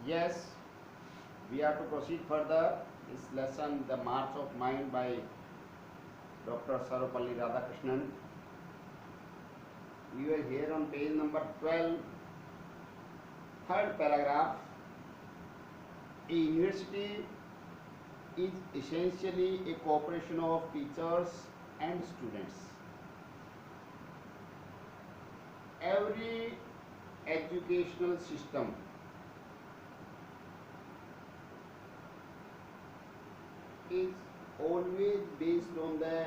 Yes, we have to proceed further. This lesson, The March of Mind by Dr. Sarvapalli Radhakrishnan. We were here on page number 12, third paragraph. A university is essentially a cooperation of teachers and students. Every educational system is always based on the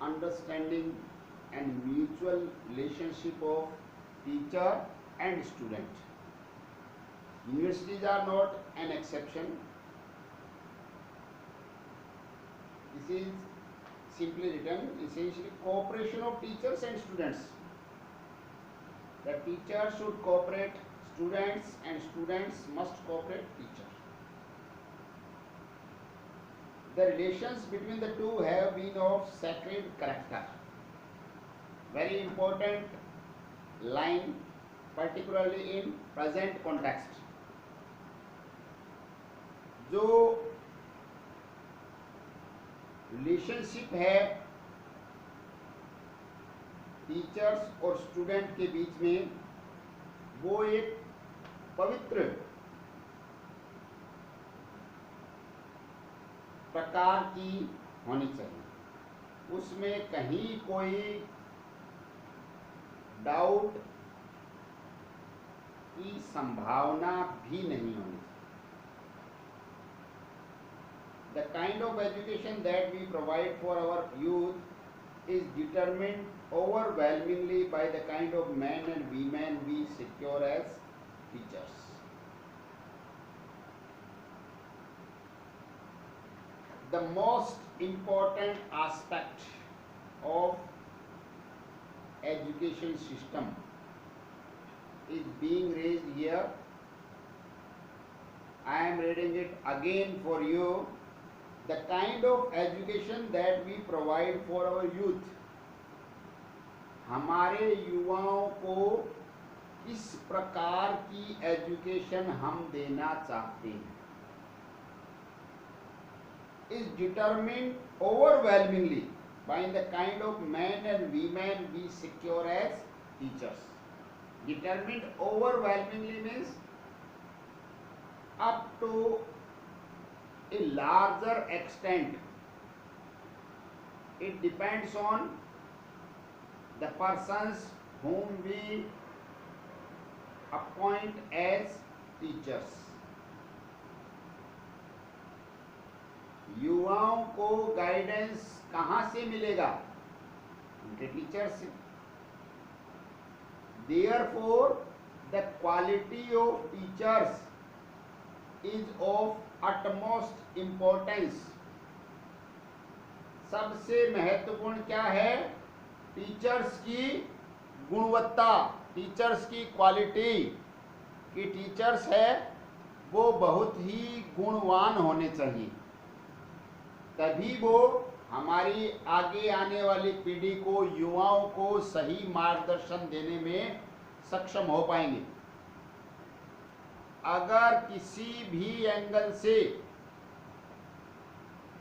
understanding and mutual relationship of teacher and student. Universities are not an exception. This is simply written, essentially cooperation of teachers and students. The teacher should cooperate students and students must cooperate teacher. The relations between the two have been of sacred character. Very important line, particularly in present context. जो relationship है teachers और student के बीच में, वो एक पवित्र प्रकार की होनी चाहिए. उसमें कहीं कोई डाउट की संभावना भी नहीं होनी चाहिए. The kind of education that we provide for our youth is determined overwhelmingly by the kind of men and women we secure as teachers. The most important aspect of education system is being raised here. I am reading it again for you. The kind of education that we provide for our youth, हमारे युवाओं को किस प्रकार की education हम देना चाहते हैं, is determined overwhelmingly by the kind of men and women we secure as teachers. Determined overwhelmingly means up to a larger extent. It depends on the persons whom we appoint as teachers. युवाओं को guidance कहाँ से मिलेगा? उनके teacher से. Therefore, the quality of teachers is of utmost importance. सबसे महत्वपूर्ण क्या है? टीचर्स की गुणवत्ता, टीचर्स की क्वालिटी. कि टीचर्स है वो बहुत ही गुणवान होने चाहिए, तभी वो हमारी आगे आने वाली पीढ़ी को, युवाओं को सही मार्गदर्शन देने में सक्षम हो पाएंगे. अगर किसी भी एंगल से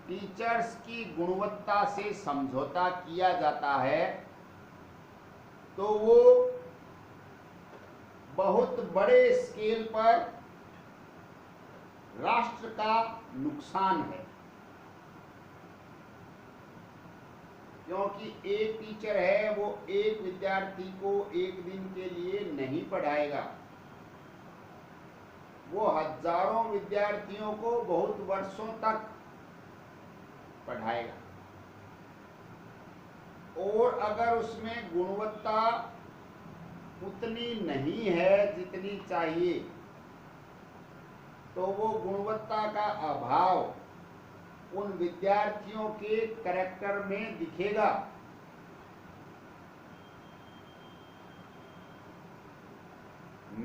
टीचर्स की गुणवत्ता से समझौता किया जाता है तो वो बहुत बड़े स्केल पर राष्ट्र का नुकसान है. क्योंकि एक टीचर है वो एक विद्यार्थी को एक दिन के लिए नहीं पढ़ाएगा, वो हजारों विद्यार्थियों को बहुत वर्षों तक पढ़ाएगा. और अगर उसमें गुणवत्ता उतनी नहीं है जितनी चाहिए तो वो गुणवत्ता का अभाव उन विद्यार्थियों के कैरेक्टर में दिखेगा.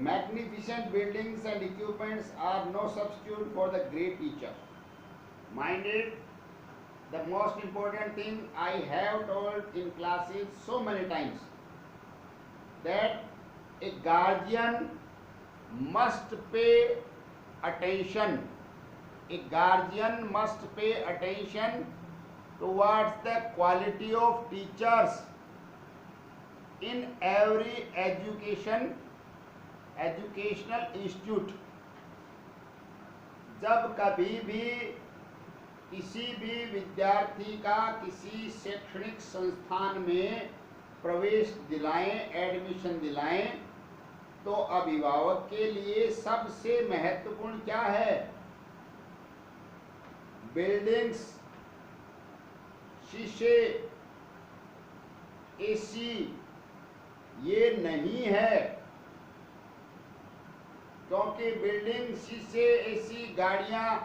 Magnificent buildings and equipments are no substitute for the great teacher. Mind it, the most important thing I have told in classes so many times, that a guardian must pay attention. A guardian must pay attention towards the quality of teachers in every educational institute. जब कभी भी किसी भी विद्यार्थी का किसी शैक्षणिक संस्थान में प्रवेश दिलाएं, एडमिशन दिलाएं, तो अभिभावक के लिए सबसे महत्वपूर्ण क्या है? बिल्डिंग्स, शीशे, एसी ये नहीं है, क्योंकि बिल्डिंग, शीशे, एसी, गाड़ियां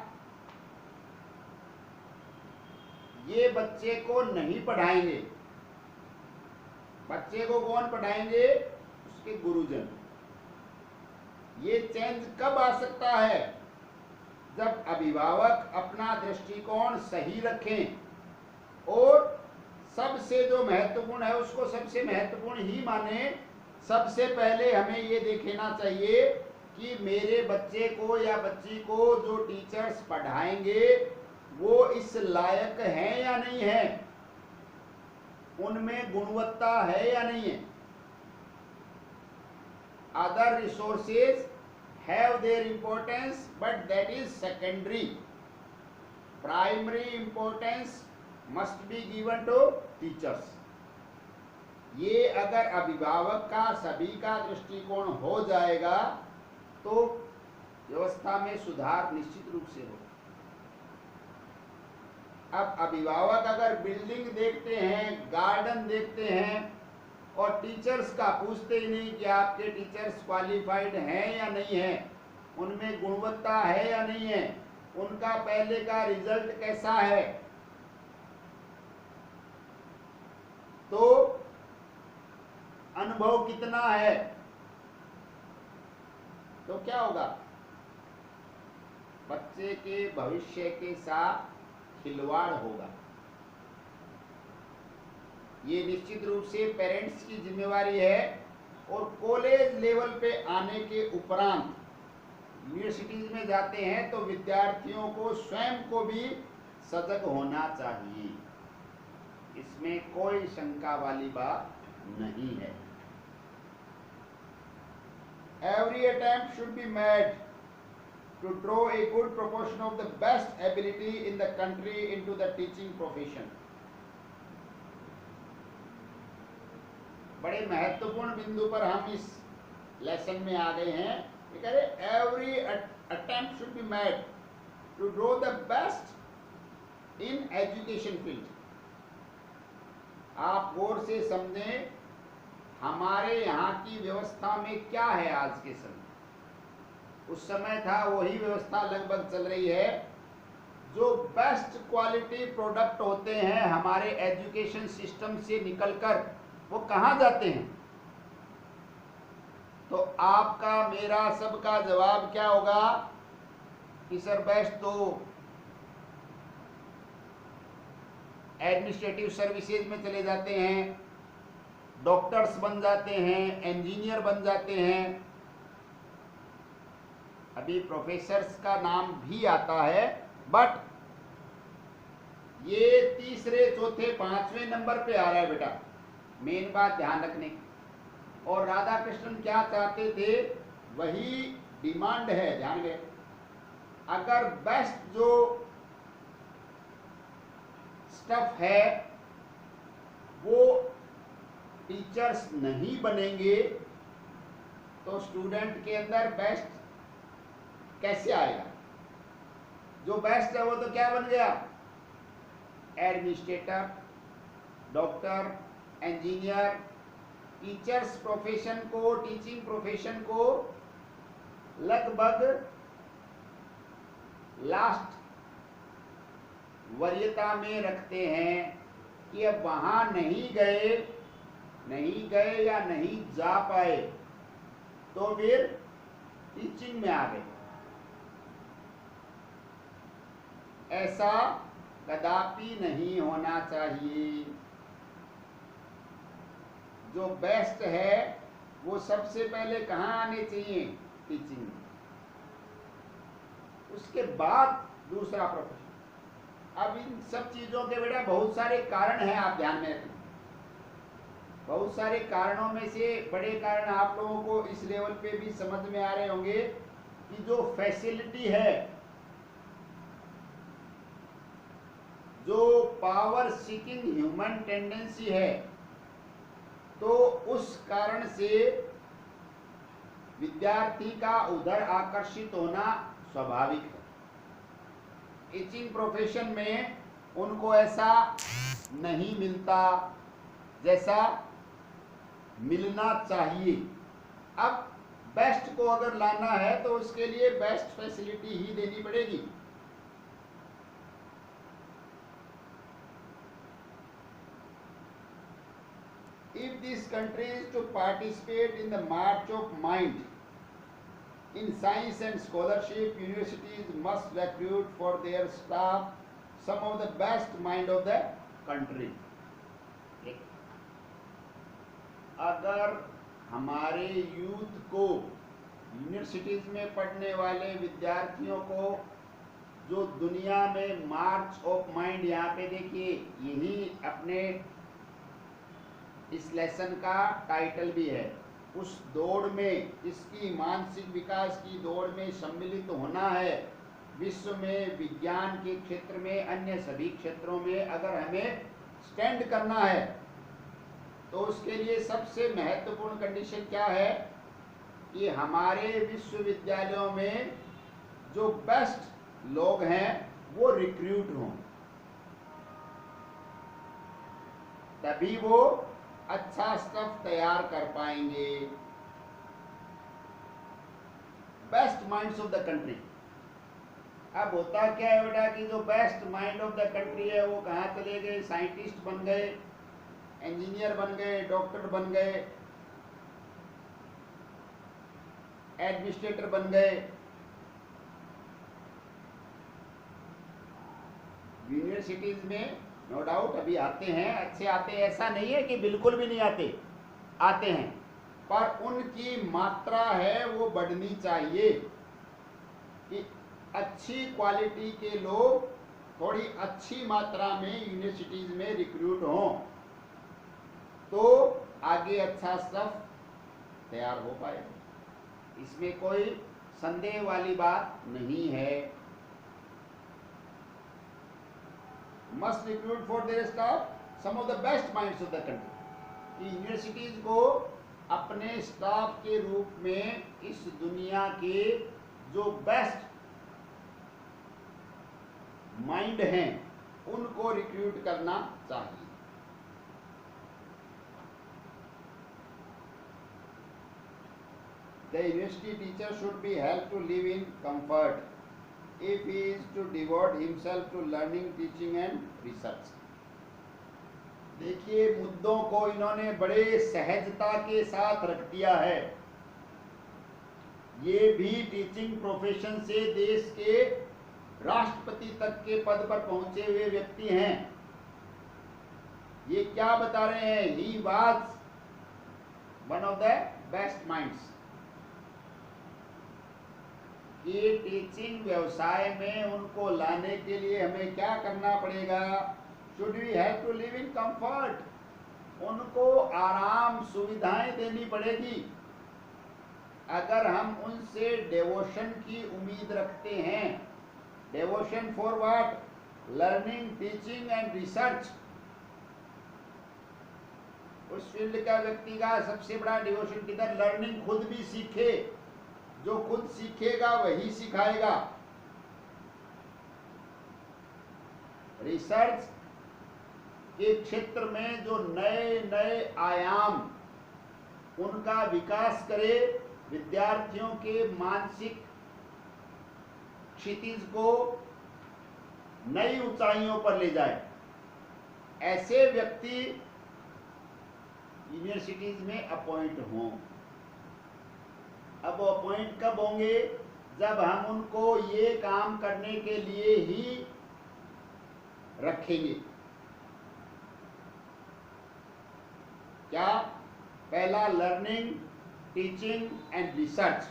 ये बच्चे को नहीं पढ़ाएंगे। बच्चे को कौन पढ़ाएंगे? उसके गुरुजन। ये चेंज कब आ सकता है? जब अभिभावक अपना दृष्टिकोण सही रखें और सबसे जो महत्वपूर्ण है उसको सबसे महत्वपूर्ण ही माने। सबसे पहले हमें ये देखना चाहिए कि मेरे बच्चे को या बच्ची को जो टीचर्स पढ़ाएंगे वो इस लायक हैं या नहीं है, उनमें गुणवत्ता है या नहीं है। Other resources have their importance, but that is secondary. Primary importance must be given to teachers. ये अगर अभिभावक का सभी का दृष्टिकोण हो जाएगा तो व्यवस्था में सुधार निश्चित रूप से होगा। अब अभिभावक अगर बिल्डिंग देखते हैं, गार्डन देखते हैं और टीचर्स का पूछते ही नहीं कि आपके टीचर्स क्वालिफाइड हैं या नहीं है, उनमें गुणवत्ता है या नहीं है, उनका पहले का रिजल्ट कैसा है, तो अनुभव कितना है, तो क्या होगा? बच्चे के भविष्य के साथ खिलवाड़ होगा। ये निश्चित रूप से पेरेंट्स की जिम्मेवारी है। और कॉलेज लेवल पे आने के उपरांत यूनिवर्सिटीज में जाते हैं तो विद्यार्थियों को स्वयं को भी सजग होना चाहिए, इसमें कोई शंका वाली बात नहीं है। Every attempt should be made to draw a good proportion of the best ability in the country into the teaching profession. बड़े महत्वपूर्ण बिंदु पर हम इस लेसन में आ गए हैं। ये कह रहे every attempt should be made to draw the best in education field. आप गौर से समझें, हमारे यहाँ की व्यवस्था में क्या है आज के समय। उस समय था वही व्यवस्था लगभग चल रही है। जो बेस्ट क्वालिटी प्रोडक्ट होते हैं हमारे एजुकेशन सिस्टम से निकलकर वो कहाँ जाते हैं? तो आपका मेरा सबका जवाब क्या होगा कि सर बेस्ट तो एडमिनिस्ट्रेटिव सर्विसेज में चले जाते हैं, डॉक्टर्स बन जाते हैं, इंजीनियर बन जाते हैं। अभी प्रोफेसर्स का नाम भी आता है, बट ये तीसरे, चौथे, पांचवें नंबर पे आ रहा है बेटा। मेन बात ध्यान रखने की। और राधा कृष्णन क्या चाहते थे वही डिमांड है, ध्यान रहे। अगर बेस्ट जो स्टफ है वो टीचर्स नहीं बनेंगे तो स्टूडेंट के अंदर बेस्ट कैसे आएगा? जो बेस्ट है वो तो क्या बन गया? Administrator, doctor, engineer. Teachers profession को, टीचिंग प्रोफेशन को लगभग लास्ट वरीयता में रखते हैं कि अब वहां नहीं गए या नहीं जा पाए तो फिर टीचिंग में आ गए। ऐसा कदापि नहीं होना चाहिए। जो बेस्ट है वो सबसे पहले कहाँ आने चाहिए? टीचिंग में। उसके बाद दूसरा प्रोफेशन। अब इन सब चीजों के बेटा बहुत सारे कारण हैं, आप ध्यान में रखें। बहुत सारे कारणों में से बड़े कारण आप लोगों को इस लेवल पे भी समझ में आ रहे होंगे कि जो फैसिलिटी है, जो पावर सीकिंग ह्यूमन टेंडेंसी है, तो उस कारण से विद्यार्थी का उधर आकर्षित होना स्वाभाविक है। टीचिंग प्रोफेशन में उनको ऐसा नहीं मिलता जैसा मिलना चाहिए। अब बेस्ट को अगर लाना है तो उसके लिए बेस्ट फैसिलिटी ही देनी पड़ेगी। If this country is to participate in the march of mind in science and scholarship, universities must recruit for their staff some of the best mind of the country. अगर हमारे youth को, universities में पढ़ने वाले विद्यार्थियों को, जो दुनिया में मार्च ऑफ माइंड, यहाँ पे देखिए यही अपने इस लेसन का टाइटल भी है, उस दौड़ में, इसकी मानसिक विकास की दौड़ में सम्मिलित होना है। विश्व में विज्ञान के क्षेत्र में, अन्य सभी क्षेत्रों में अगर हमें स्टैंड करना है तो उसके लिए सबसे महत्वपूर्ण कंडीशन क्या है कि हमारे विश्वविद्यालयों में जो बेस्ट लोग हैं वो रिक्रूट हों, तभी वो अच्छा स्टफ तैयार कर पाएंगे। Best minds of the country. अब होता क्या है बेटा कि जो best mind of the country है वो कहाँ चले गए? साइंटिस्ट बन गए, इंजीनियर बन गए, डॉक्टर बन गए, एडमिनिस्ट्रेटर बन गए। यूनिवर्सिटीज में नो डाउट अभी आते हैं, अच्छे आते हैं, ऐसा नहीं है कि बिल्कुल भी नहीं आते, आते हैं, पर उनकी मात्रा है वो बढ़नी चाहिए कि अच्छी क्वालिटी के लोग थोड़ी अच्छी मात्रा में यूनिवर्सिटीज में रिक्रूट हों, तो आगे अच्छा स्टफ तैयार हो पाए। इसमें कोई संदेह वाली बात नहीं है। Must recruit for their staff some of the best minds of the country. Universities को अपने स्टाफ के रूप में इस दुनिया के जो बेस्ट माइंड हैं उनको रिक्रूट करना चाहिए। The university teacher should be helped to live in comfort if he is to devote himself to learning, teaching and research. देखिए मुद्दों को इन्होंने बड़े सहजता के साथ रख दिया है। ये भी टीचिंग प्रोफेशन से देश के राष्ट्रपति तक के पद पर पहुंचे हुए व्यक्ति हैं। ये क्या बता रहे हैं? He was one of the best minds। ये टीचिंग व्यवसाय में उनको लाने के लिए हमें क्या करना पड़ेगा? Should we have to live in comfort. उनको आराम सुविधाएं देनी पड़ेगी। अगर हम उनसे डेवोशन की उम्मीद रखते हैं, devotion for what? Learning, teaching and research. उस फील्ड का व्यक्ति का सबसे बड़ा डिवोशन किधर? लर्निंग, खुद भी सीखे, जो खुद सीखेगा वही सिखाएगा। रिसर्च के क्षेत्र में जो नए नए आयाम उनका विकास करे, विद्यार्थियों के मानसिक क्षितिज को नई ऊंचाइयों पर ले जाए, ऐसे व्यक्ति यूनिवर्सिटीज में अपॉइंट हों। अब वो अपॉइंट कब होंगे? जब हम उनको ये काम करने के लिए ही रखेंगे। क्या? पहला लर्निंग, टीचिंग एंड रिसर्च।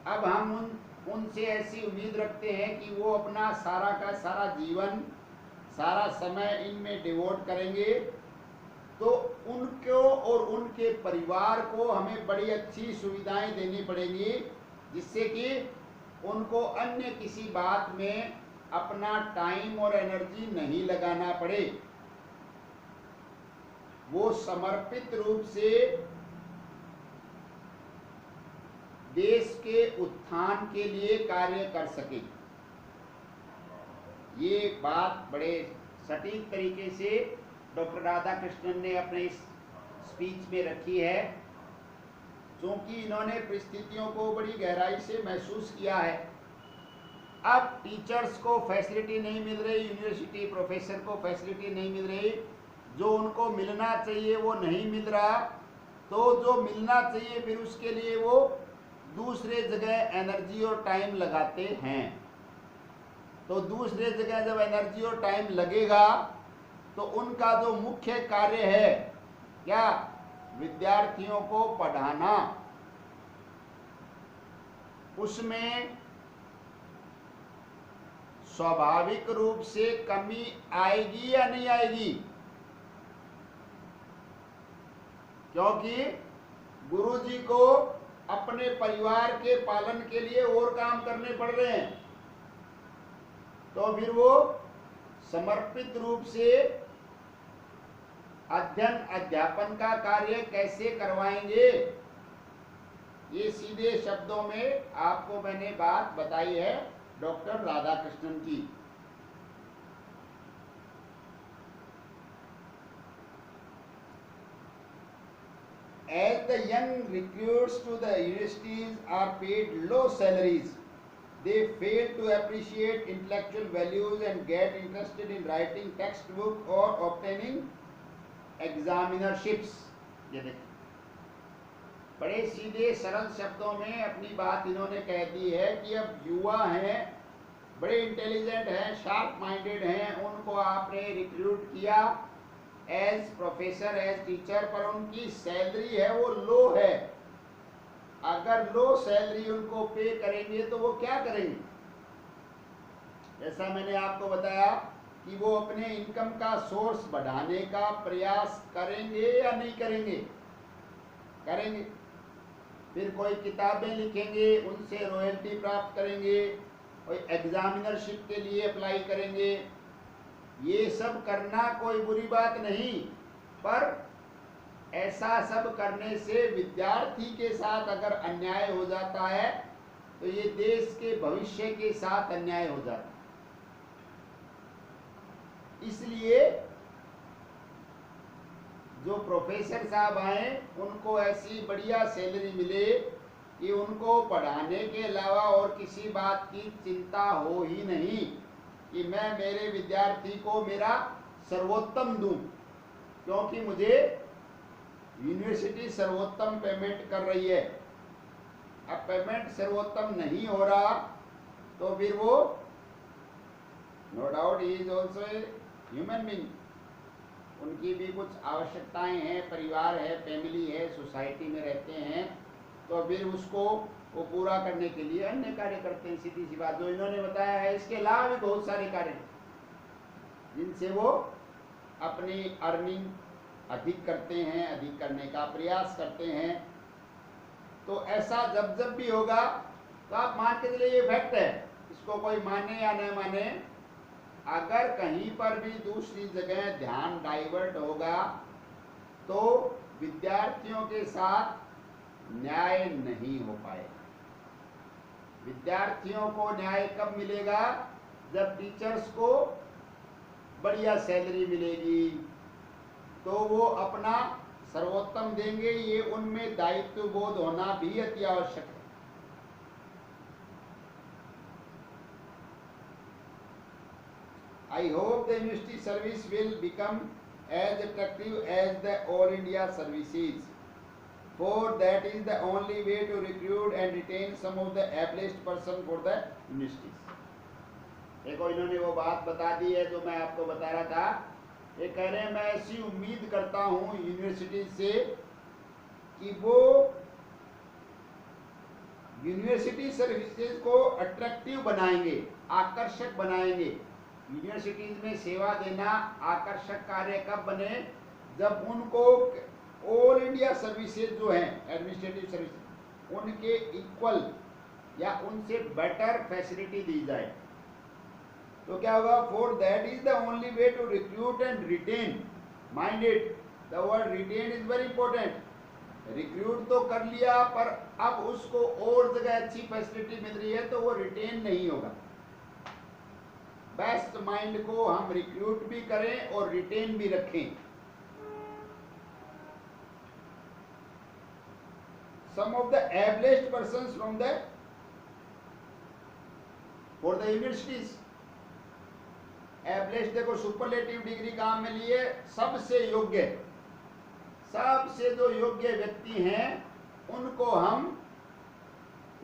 अब हम उनसे ऐसी उम्मीद रखते हैं कि वो अपना सारा का सारा जीवन, सारा समय इनमें डिवोट करेंगे, तो उनको और उनके परिवार को हमें बड़ी अच्छी सुविधाएं देनी पड़ेगी, जिससे कि उनको अन्य किसी बात में अपना टाइम और एनर्जी नहीं लगाना पड़े। वो समर्पित रूप से देश के उत्थान के लिए कार्य कर सके। ये बात बड़े सटीक तरीके से डॉक्टर राधाकृष्णन ने अपने इस स्पीच में रखी है, क्योंकि इन्होंने परिस्थितियों को बड़ी गहराई से महसूस किया है। अब टीचर्स को फैसिलिटी नहीं मिल रही, यूनिवर्सिटी प्रोफेसर को फैसिलिटी नहीं मिल रही, जो उनको मिलना चाहिए वो नहीं मिल रहा, तो जो मिलना चाहिए फिर उसके लिए वो दूसरे जगह एनर्जी और टाइम लगाते हैं। तो दूसरे जगह जब एनर्जी और टाइम लगेगा तो उनका जो मुख्य कार्य है, क्या, विद्यार्थियों को पढ़ाना, उसमें स्वाभाविक रूप से कमी आएगी या नहीं आएगी? क्योंकि गुरुजी को अपने परिवार के पालन के लिए और काम करने पड़ रहे हैं, तो फिर वो समर्पित रूप से अध्ययन अध्यापन का कार्य कैसे करवाएंगे? ये सीधे शब्दों में आपको मैंने बात बताई है डॉक्टर राधाकृष्णन की। As the young recruits to the universities are paid low salaries, they fail to appreciate intellectual values and get interested in writing textbook or obtaining examinerships। ये देखिए, बड़े सीधे सरल शब्दों में अपनी बात इन्होंने कह दी है कि अब युवा हैं, बड़े इंटेलिजेंट हैं, शार्प माइंडेड हैं, उनको आपने रिक्रूट किया एज प्रोफेसर, एज टीचर, पर उनकी सैलरी है वो लो है। अगर लो सैलरी उनको पे करेंगे तो वो क्या करेंगे? जैसा मैंने आपको बताया कि वो अपने इनकम का सोर्स बढ़ाने का प्रयास करेंगे या नहीं करेंगे? करेंगे। फिर कोई किताबें लिखेंगे, उनसे रॉयल्टी प्राप्त करेंगे, कोई एग्जामिनरशिप के लिए अप्लाई करेंगे। ये सब करना कोई बुरी बात नहीं, पर ऐसा सब करने से विद्यार्थी के साथ अगर अन्याय हो जाता है तो ये देश के भविष्य के साथ अन्याय हो जाता है। इसलिए जो प्रोफेसर साहब आए उनको ऐसी बढ़िया सैलरी मिले कि उनको पढ़ाने के अलावा और किसी बात की चिंता हो ही नहीं कि मैं मेरे विद्यार्थी को मेरा सर्वोत्तम दूं, क्योंकि मुझे यूनिवर्सिटी सर्वोत्तम पेमेंट कर रही है। अब पेमेंट सर्वोत्तम नहीं हो रहा तो फिर वो, no doubt he is also a human being, उनकी भी कुछ आवश्यकताएं हैं, परिवार है, फैमिली है, सोसाइटी में रहते हैं, तो फिर उसको वो पूरा करने के लिए अन्य कार्य करते हैं। सीधी सी बात जो इन्होंने बताया है, इसके अलावा भी बहुत सारे कार्य जिनसे वो अपनी अर्निंग अधिक करते हैं, अधिक करने का प्रयास करते हैं। तो ऐसा जब जब भी होगा तो आप मान के चलिए ये फैक्ट है, इसको कोई माने या न माने, अगर कहीं पर भी दूसरी जगह ध्यान डाइवर्ट होगा तो विद्यार्थियों के साथ न्याय नहीं हो पाएगा। विद्यार्थियों को न्याय कब मिलेगा? जब टीचर्स को बढ़िया सैलरी मिलेगी तो वो अपना सर्वोत्तम देंगे। ये उनमें दायित्व बोध होना भी अति आवश्यक है। I hope the university service will become as attractive as the all India services, for that is the only way to recruit and retain some of the ablest person for the universities। देखो इन्होंने वो बात बता दी है जो मैं आपको बता रहा था। ये कह रहे हैं मैं ऐसी उम्मीद करता हूँ यूनिवर्सिटी से कि वो यूनिवर्सिटी सर्विसेज को अट्रैक्टिव बनाएंगे, आकर्षक बनाएंगे। यूनिवर्सिटीज में सेवा देना आकर्षक कार्य कब बने, जब उनको ऑल इंडिया सर्विसेज जो हैं एडमिनिस्ट्रेटिव सर्विस उनके इक्वल या उनसे बेटर फैसिलिटी दी जाए। तो क्या होगा, for that is the only way to recruit and retain. Mind it, the word retain is very important. Recruit तो कर लिया पर अब उसको और जगह अच्छी फैसिलिटी मिल रही है तो वो रिटेन नहीं होगा। बेस्ट माइंड को हम रिक्रूट भी करें और रिटेन भी रखें। Some of the ablest persons from the for the universities. Ablest देखो सुपरलेटिव डिग्री काम में लिए सबसे योग्य, सबसे जो योग्य व्यक्ति हैं उनको हम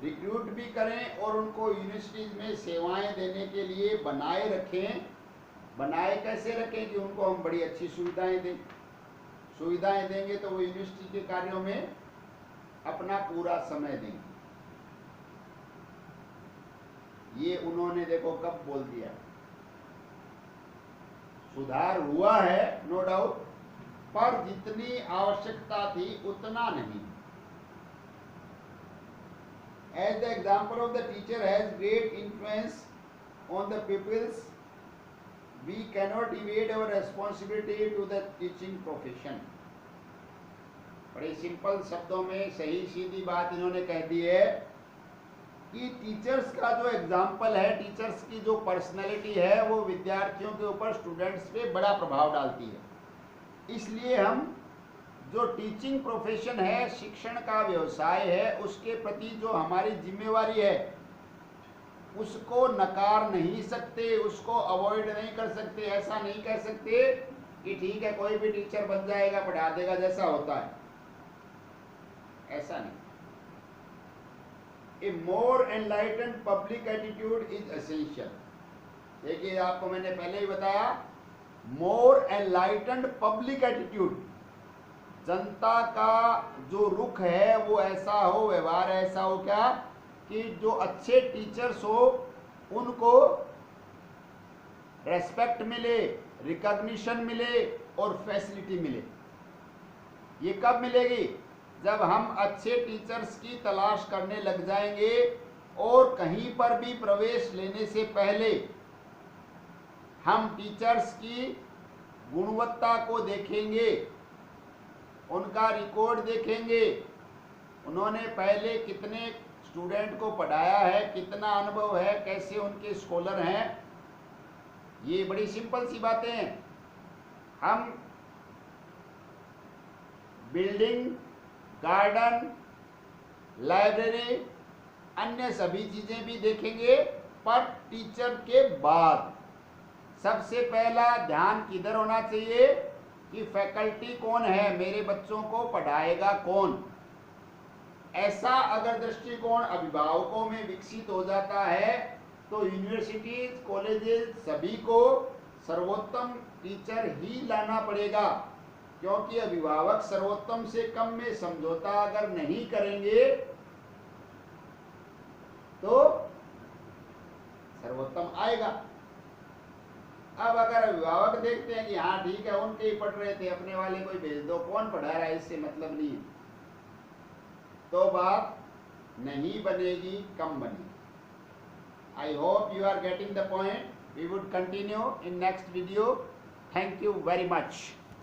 रिक्रूट भी करें और उनको यूनिवर्सिटीज में सेवाएं देने के लिए बनाए रखें। बनाए कैसे रखें कि उनको हम बड़ी अच्छी सुविधाएं दें। सुविधाएं देंगे तो वो यूनिवर्सिटी के कार्यों में अपना पूरा समय देंगे। ये उन्होंने देखो कब बोल दिया। सुधार हुआ है नो डाउट, पर जितनी आवश्यकता थी उतना नहीं। As the example of the teacher has great influence on the pupils, we cannot evade our responsibility to the teaching profession. बड़े सिंपल शब्दों में सही सीधी बात इन्होंने कह दी है कि टीचर्स का जो एग्जाम्पल है, टीचर्स की जो पर्सनैलिटी है वो विद्यार्थियों के ऊपर, स्टूडेंट्स पे बड़ा प्रभाव डालती है। इसलिए हम जो टीचिंग प्रोफेशन है, शिक्षण का व्यवसाय है, उसके प्रति जो हमारी जिम्मेवारी है उसको नकार नहीं सकते, उसको अवॉइड नहीं कर सकते। ऐसा नहीं कह सकते कि ठीक है कोई भी टीचर बन जाएगा, पढ़ा देगा जैसा होता है, ऐसा नहीं। A more enlightened public attitude is essential. देखिए आपको मैंने पहले ही बताया, मोर एनलाइटेंड पब्लिक एटीट्यूड, जनता का जो रुख है वो ऐसा हो, व्यवहार ऐसा हो क्या कि जो अच्छे टीचर्स हो उनको रेस्पेक्ट मिले, रिकॉग्निशन मिले और फैसिलिटी मिले। ये कब मिलेगी, जब हम अच्छे टीचर्स की तलाश करने लग जाएंगे और कहीं पर भी प्रवेश लेने से पहले हम टीचर्स की गुणवत्ता को देखेंगे, उनका रिकॉर्ड देखेंगे, उन्होंने पहले कितने स्टूडेंट को पढ़ाया है, कितना अनुभव है, कैसे उनके स्कॉलर हैं। ये बड़ी सिंपल सी बातें हैं। हम बिल्डिंग, गार्डन, लाइब्रेरी, अन्य सभी चीजें भी देखेंगे, पर टीचर के बाद सबसे पहला ध्यान किधर होना चाहिए कि फैकल्टी कौन है, मेरे बच्चों को पढ़ाएगा कौन। ऐसा अगर दृष्टिकोण अभिभावकों में विकसित हो जाता है तो यूनिवर्सिटीज, कॉलेजेस सभी को सर्वोत्तम टीचर ही लाना पड़ेगा, क्योंकि अभिभावक सर्वोत्तम से कम में समझौता अगर नहीं करेंगे तो सर्वोत्तम आएगा। अब अगर अभिभावक देखते हैं कि हाँ ठीक है उनके ही पढ़ रहे थे, अपने वाले कोई भेज दो, कौन पढ़ा रहा है इससे मतलब नहीं है, तो बात नहीं बनेगी, कम बनेगी। I hope you are getting the point. We would continue in next video. Thank you very much.